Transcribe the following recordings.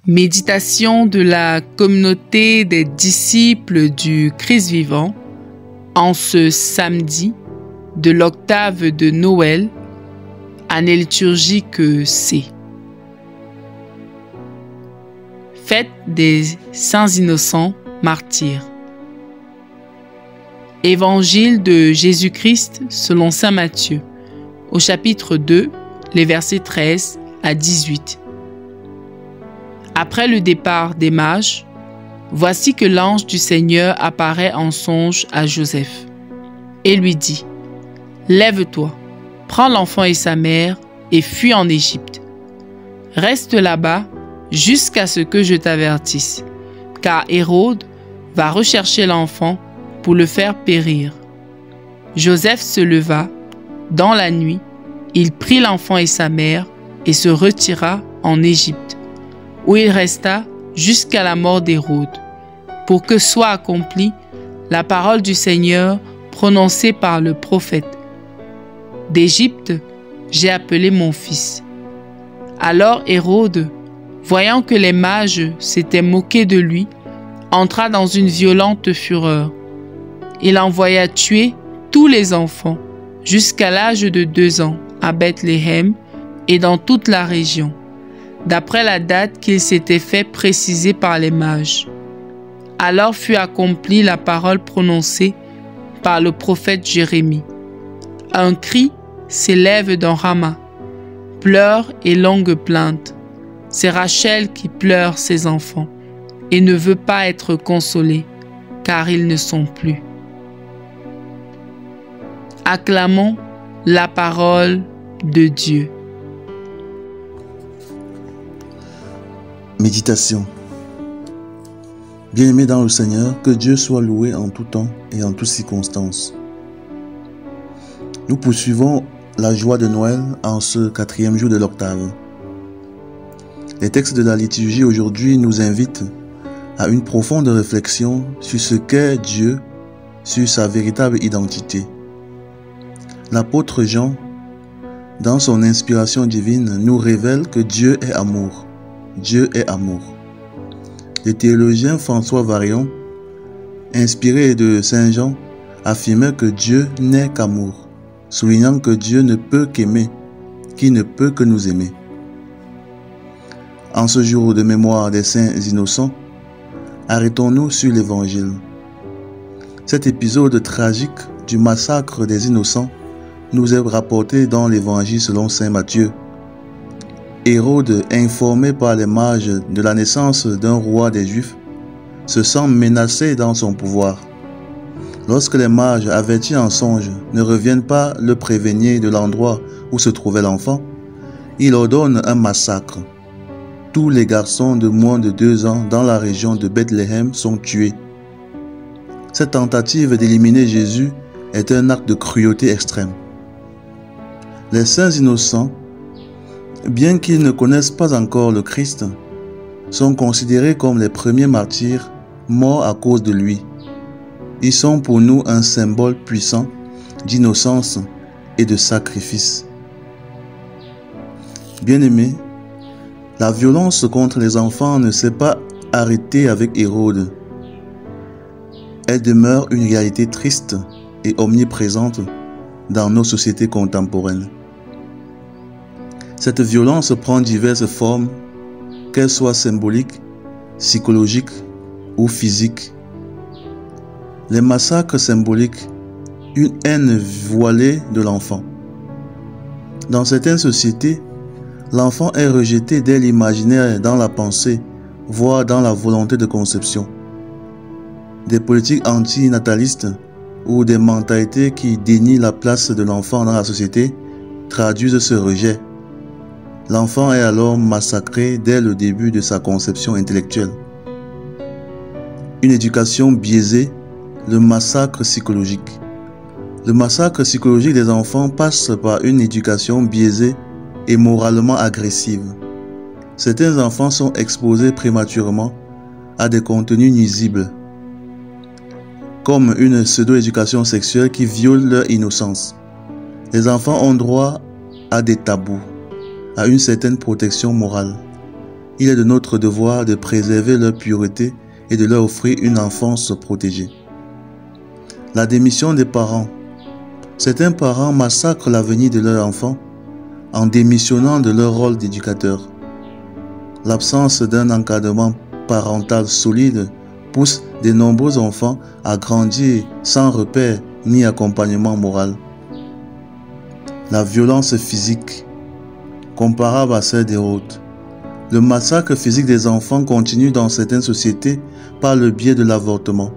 Méditation de la communauté des disciples du Christ vivant en ce samedi de l'octave de Noël, année liturgique C. Fête des saints innocents martyrs. Évangile de Jésus-Christ selon saint Matthieu, au chapitre 2, les versets 13 à 18. Après le départ des mages, voici que l'ange du Seigneur apparaît en songe à Joseph et lui dit : « Lève-toi, prends l'enfant et sa mère et fuis en Égypte. Reste là-bas jusqu'à ce que je t'avertisse, car Hérode va rechercher l'enfant pour le faire périr. » Joseph se leva. Dans la nuit, il prit l'enfant et sa mère et se retira en Égypte, où il resta jusqu'à la mort d'Hérode, pour que soit accomplie la parole du Seigneur prononcée par le prophète : « D'Égypte, j'ai appelé mon fils. » Alors Hérode, voyant que les mages s'étaient moqués de lui, entra dans une violente fureur. Il envoya tuer tous les enfants jusqu'à l'âge de 2 ans à Bethléem et dans toute la région, d'après la date qu'il s'était fait préciser par les mages. Alors fut accomplie la parole prononcée par le prophète Jérémie. Un cri s'élève dans Rama, pleurs et longues plaintes. C'est Rachel qui pleure ses enfants et ne veut pas être consolée, car ils ne sont plus. Acclamons la parole de Dieu. Méditation. Bien-aimés dans le Seigneur, que Dieu soit loué en tout temps et en toutes circonstances. Nous poursuivons la joie de Noël en ce 4e jour de l'octave. Les textes de la liturgie aujourd'hui nous invitent à une profonde réflexion sur ce qu'est Dieu, sur sa véritable identité. L'apôtre Jean, dans son inspiration divine, nous révèle que Dieu est amour. Dieu est amour. Le théologien François Varion, inspiré de Saint Jean, affirmait que Dieu n'est qu'amour, soulignant que Dieu ne peut qu'aimer, qui ne peut que nous aimer. En ce jour de mémoire des saints innocents, arrêtons-nous sur l'Évangile. Cet épisode tragique du massacre des innocents nous est rapporté dans l'Évangile selon saint Matthieu. Hérode, informé par les mages de la naissance d'un roi des Juifs, se sent menacé dans son pouvoir. Lorsque les mages, avertis en songe, ne reviennent pas le prévenir de l'endroit où se trouvait l'enfant, il ordonne un massacre. Tous les garçons de moins de 2 ans dans la région de Bethléem sont tués. Cette tentative d'éliminer Jésus est un acte de cruauté extrême. Les saints innocents, bien qu'ils ne connaissent pas encore le Christ, sont considérés comme les premiers martyrs morts à cause de lui. Ils sont pour nous un symbole puissant d'innocence et de sacrifice. Bien-aimés, la violence contre les enfants ne s'est pas arrêtée avec Hérode. Elle demeure une réalité triste et omniprésente dans nos sociétés contemporaines. Cette violence prend diverses formes, qu'elles soient symboliques, psychologiques ou physiques. Les massacres symboliques, une haine voilée de l'enfant. Dans certaines sociétés, l'enfant est rejeté dès l'imaginaire, dans la pensée, voire dans la volonté de conception. Des politiques antinatalistes ou des mentalités qui dénient la place de l'enfant dans la société traduisent ce rejet. L'enfant est alors massacré dès le début de sa conception intellectuelle. Une éducation biaisée, le massacre psychologique. Le massacre psychologique des enfants passe par une éducation biaisée et moralement agressive. Certains enfants sont exposés prématurément à des contenus nuisibles, comme une pseudo-éducation sexuelle qui viole leur innocence. Les enfants ont droit à des tabous, à une certaine protection morale. il est de notre devoir de préserver leur pureté et de leur offrir une enfance protégée. La démission des parents. Certains parents massacrent l'avenir de leurs enfants en démissionnant de leur rôle d'éducateur. L'absence d'un encadrement parental solide pousse de nombreux enfants à grandir sans repère ni accompagnement moral. La violence physique, comparable à celle des autres. Le massacre physique des enfants continue dans certaines sociétés par le biais de l'avortement.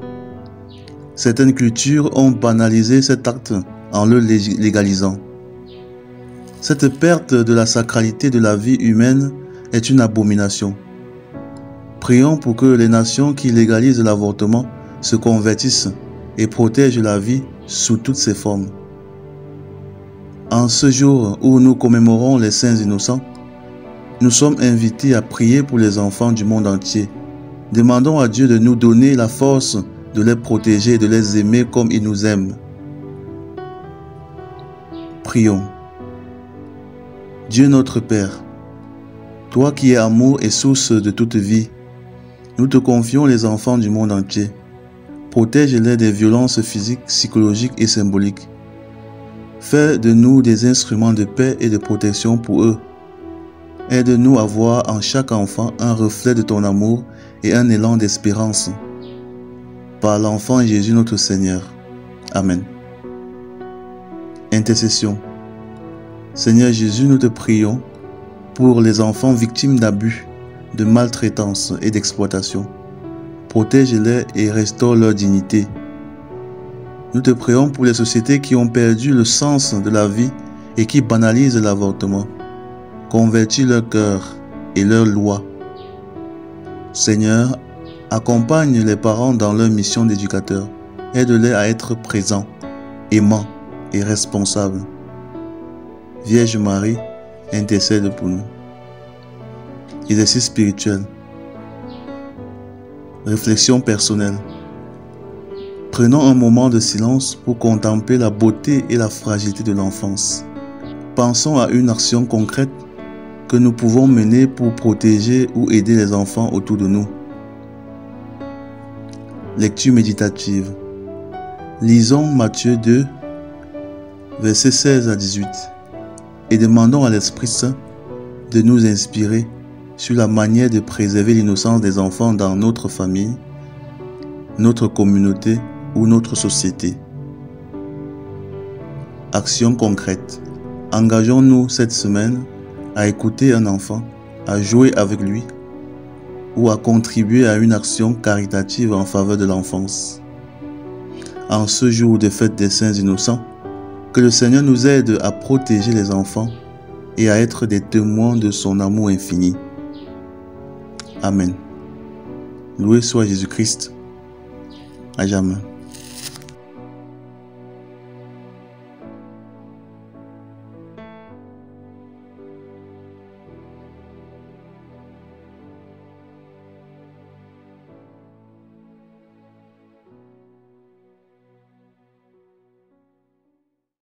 Certaines cultures ont banalisé cet acte en le légalisant. Cette perte de la sacralité de la vie humaine est une abomination. Prions pour que les nations qui légalisent l'avortement se convertissent et protègent la vie sous toutes ses formes. En ce jour où nous commémorons les saints innocents, nous sommes invités à prier pour les enfants du monde entier. Demandons à Dieu de nous donner la force de les protéger et de les aimer comme il nous aime. Prions. Dieu notre Père, toi qui es amour et source de toute vie, nous te confions les enfants du monde entier. Protège-les des violences physiques, psychologiques et symboliques. Fais de nous des instruments de paix et de protection pour eux. Aide-nous à voir en chaque enfant un reflet de ton amour et un élan d'espérance. Par l'enfant Jésus notre Seigneur. Amen. Intercession. Seigneur Jésus, nous te prions pour les enfants victimes d'abus, de maltraitance et d'exploitation. Protège-les et restaure leur dignité. Nous te prions pour les sociétés qui ont perdu le sens de la vie et qui banalisent l'avortement. Convertis leur cœur et leurs lois. Seigneur, accompagne les parents dans leur mission d'éducateur. Aide-les à être présents, aimants et responsables. Vierge Marie, intercède pour nous. Exercice spirituel. Réflexion personnelle. Prenons un moment de silence pour contempler la beauté et la fragilité de l'enfance. Pensons à une action concrète que nous pouvons mener pour protéger ou aider les enfants autour de nous. Lecture méditative. Lisons Matthieu 2, versets 16 à 18 et demandons à l'Esprit Saint de nous inspirer sur la manière de préserver l'innocence des enfants dans notre famille, notre communauté ou notre société. Action concrète. Engageons-nous cette semaine à écouter un enfant, à jouer avec lui ou à contribuer à une action caritative en faveur de l'enfance. En ce jour de fête des saints innocents, que le Seigneur nous aide à protéger les enfants et à être des témoins de son amour infini. Amen. Loué soit Jésus-Christ. À jamais.